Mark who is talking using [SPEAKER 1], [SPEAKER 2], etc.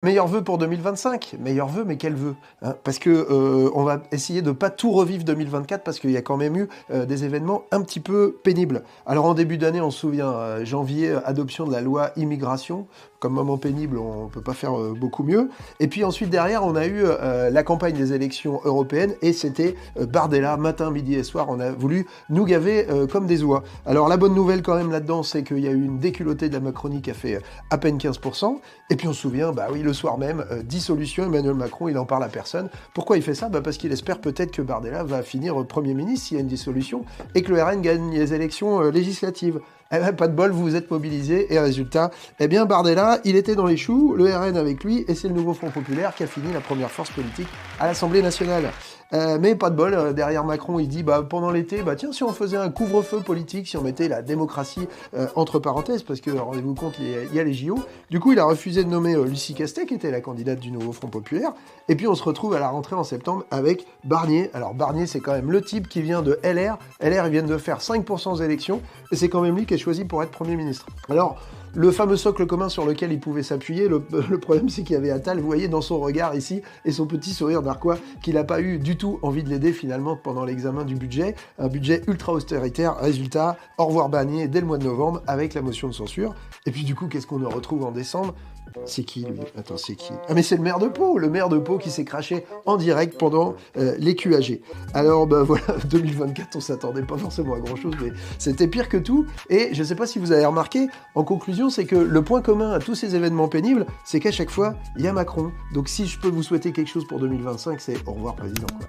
[SPEAKER 1] Meilleurs vœux pour 2025. Meilleurs vœux, mais quels vœux, hein? Parce que on va essayer de pas tout revivre 2024 parce qu'il y a quand même eu des événements un petit peu pénibles. Alors en début d'année, on se souvient, janvier, adoption de la loi immigration. Comme moment pénible, on peut pas faire beaucoup mieux. Et puis ensuite derrière, on a eu la campagne des élections européennes et c'était Bardella, matin, midi et soir. On a voulu nous gaver comme des oies. Alors la bonne nouvelle quand même là-dedans, c'est qu'il y a eu une déculottée de la Macronie qui a fait à peine 15%. Et puis on se souvient, bah oui, le soir même, dissolution, Emmanuel Macron, il en parle à personne. Pourquoi il fait ça? Parce qu'il espère peut-être que Bardella va finir Premier ministre s'il y a une dissolution et que le RN gagne les élections législatives. Eh ben, pas de bol, vous vous êtes mobilisés, et résultat, eh bien Bardella, il était dans les choux, le RN avec lui, et c'est le nouveau Front Populaire qui a fini la première force politique à l'Assemblée nationale. Mais pas de bol, derrière Macron, il dit, pendant l'été, tiens, si on faisait un couvre-feu politique, si on mettait la démocratie entre parenthèses, parce que, rendez-vous compte, il y a les JO. Du coup, il a refusé de nommer Lucie Castet, qui était la candidate du nouveau Front Populaire, et puis on se retrouve à la rentrée en septembre avec Barnier. Alors Barnier, c'est quand même le type qui vient de LR. LR, ils viennent de faire 5% aux élections, et c'est quand même lui qui est choisi pour être Premier ministre. Alors, le fameux socle commun sur lequel il pouvait s'appuyer, le problème c'est qu'il y avait Attal, vous voyez dans son regard ici, et son petit sourire narquois, qu'il n'a pas eu du tout envie de l'aider finalement pendant l'examen du budget, un budget ultra austéritaire, résultat, au revoir Barnier dès le mois de novembre avec la motion de censure, et puis du coup qu'est-ce qu'on retrouve en décembre? C'est qui lui? Attends, c'est qui? Ah mais c'est le maire de Pau, qui s'est craché en direct pendant les QAG. Alors voilà, 2024, on s'attendait pas forcément à grand chose, mais c'était pire que tout, et je sais pas si vous avez remarqué, en conclusion, c'est que le point commun à tous ces événements pénibles, c'est qu'à chaque fois, il y a Macron. Donc si je peux vous souhaiter quelque chose pour 2025, c'est au revoir président, quoi.